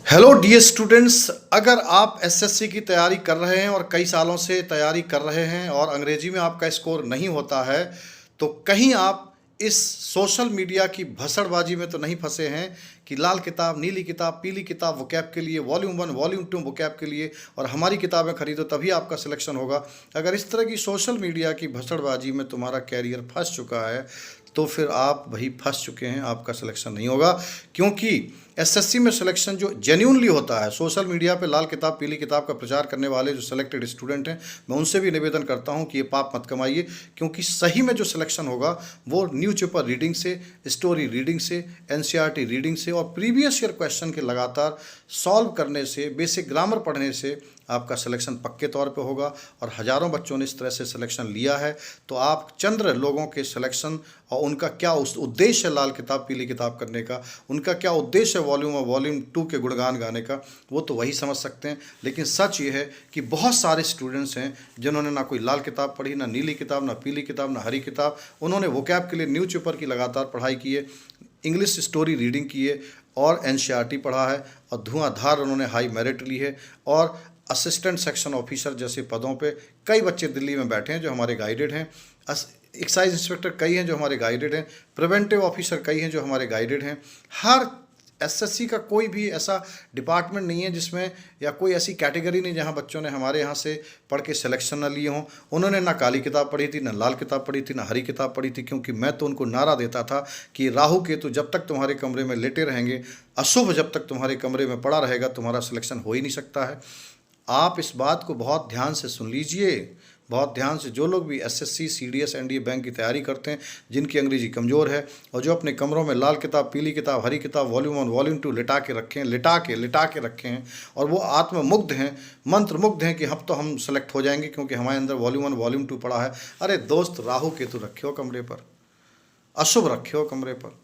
Hello dear students, अगर आप SSC की तैयारी कर रहे हैं और कई सालों से तैयारी कर रहे हैं और अंग्रेजी में आपका स्कोर नहीं होता है, तो कहीं आप इस सोशल मीडिया की भसड़बाजी में तो नहीं फंसे हैं कि लाल किताब, नीली किताब, पीली किताब वोकैब के लिए, वॉल्यूम 1 वॉल्यूम 2 वोकैब के लिए और हमारी किताबें खरीदो तभी आपका सिलेक्शन होगा। अगर इस तरह की सोशल मीडिया की भसड़बाजी में तुम्हारा कैरियर फंस चुका है तो फिर आप वही फंस चुके हैं, आपका सिलेक्शन नहीं होगा। क्योंकि एसएससी में सिलेक्शन जो जेन्यूनली होता है, सोशल मीडिया पे लाल किताब, पीली किताब का प्रचार करने वाले जो सिलेक्टेड स्टूडेंट हैं, मैं उनसे भी निवेदन करता हूं कि ये पाप मत कमाइए। क्योंकि सही में जो सिलेक्शन होगा वो न्यूज़पेपर रीडिंग से, स्टोरी रीडिंग से, एनसीईआरटी रीडिंग से और प्रीवियस ईयर क्वेश्चन के लगातार सॉल्व करने से, बेसिक ग्रामर पढ़ने से आपका सिलेक्शन पक्के तौर पे होगा। और हज़ारों बच्चों ने इस तरह से सिलेक्शन लिया है। तो आप चंद लोगों के सिलेक्शन और उनका क्या उस उद्देश्य है लाल किताब, पीली किताब करने का, उनका क्या उद्देश्य है वॉल्यूम और वॉल्यूम 2 के गुणगान गाने का, वो तो वही समझ सकते हैं। लेकिन सच ये है कि बहुत सारे स्टूडेंट्स हैं जिन्होंने ना कोई लाल किताब पढ़ी, ना नीली किताब, ना पीली किताब, ना हरी किताब। उन्होंने वोकैब के लिए न्यूज़पेपर की लगातार पढ़ाई की है, इंग्लिश स्टोरी रीडिंग की है और एनसीईआरटी पढ़ा है और धुआंधार उन्होंने हाई मेरिट ली है। और असिस्टेंट सेक्शन ऑफिसर जैसे पदों पे कई बच्चे दिल्ली में बैठे हैं जो हमारे गाइडेड हैं। एक्साइज इंस्पेक्टर कई हैं जो हमारे गाइडेड हैं। प्रिवेंटिव ऑफिसर कई हैं जो हमारे गाइडेड हैं। हर एसएससी का कोई भी ऐसा डिपार्टमेंट नहीं है जिसमें, या कोई ऐसी कैटेगरी नहीं जहां बच्चों ने हमारे यहाँ से पढ़ के सिलेक्शन ना लिए हों। उन्होंने ना काली किताब पढ़ी थी, ना लाल किताब पढ़ी थी, ना हरी किताब पढ़ी थी। क्योंकि मैं तो उनको नारा देता था कि राहु केतु जब तक तुम्हारे कमरे में लेटे रहेंगे, अशुभ जब तक तुम्हारे कमरे में पड़ा रहेगा, तुम्हारा सिलेक्शन हो ही नहीं सकता है। आप इस बात को बहुत ध्यान से सुन लीजिए, बहुत ध्यान से। जो लोग भी एसएससी, सीडीएस, एनडीए बैंक की तैयारी करते हैं, जिनकी अंग्रेजी कमज़ोर है और जो अपने कमरों में लाल किताब, पीली किताब, हरी किताब, वॉल्यूम 1 वॉल्यूम 2 लिटा के रखे हैं, लिटा के रखे हैं और वो आत्ममुग्ध हैं, मंत्रमुग्ध हैं कि अब तो हम सेलेक्ट हो जाएंगे क्योंकि हमारे अंदर वॉल्यूम 1 वॉल्यूम 2 पड़ा है। अरे दोस्त, राहु केतु रखे हो कमरे पर, अशुभ रखे हो कमरे पर।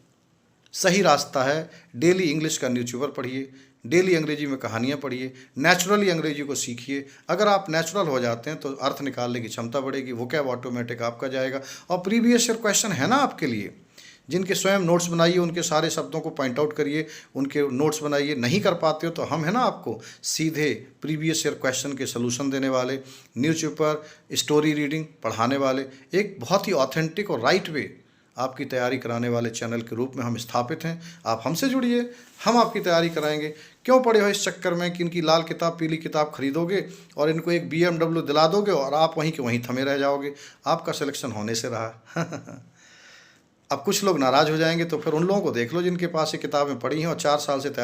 सही रास्ता है, डेली इंग्लिश का न्यूज़पेपर पढ़िए, डेली अंग्रेजी में कहानियाँ पढ़िए, नेचुरली अंग्रेजी को सीखिए। अगर आप नेचुरल हो जाते हैं तो अर्थ निकालने की क्षमता बढ़ेगी, वोकैब ऑटोमेटिक आपका जाएगा। और प्रीवियस ईयर क्वेश्चन है ना आपके लिए, जिनके स्वयं नोट्स बनाइए, उनके सारे शब्दों को पॉइंट आउट करिए, उनके नोट्स बनाइए। नहीं कर पाते हो तो हम है ना आपको सीधे प्रीवियस ईयर क्वेश्चन के सलूशन देने वाले, न्यूज़पेपर, स्टोरी रीडिंग पढ़ाने वाले, एक बहुत ही ऑथेंटिक और राइट वे आपकी तैयारी कराने वाले चैनल के रूप में हम स्थापित हैं। आप हमसे जुड़िए, हम आपकी तैयारी कराएंगे। क्यों पड़े हो इस चक्कर में कि इनकी लाल किताब, पीली किताब खरीदोगे और इनको एक BMW दिला दोगे और आप वहीं के वहीं थमे रह जाओगे। आपका सिलेक्शन होने से रहा। अब कुछ लोग नाराज़ हो जाएंगे तो फिर उन लोगों को देख लो जिनके पास ये किताबें पढ़ी हैं और 4 साल से तैयार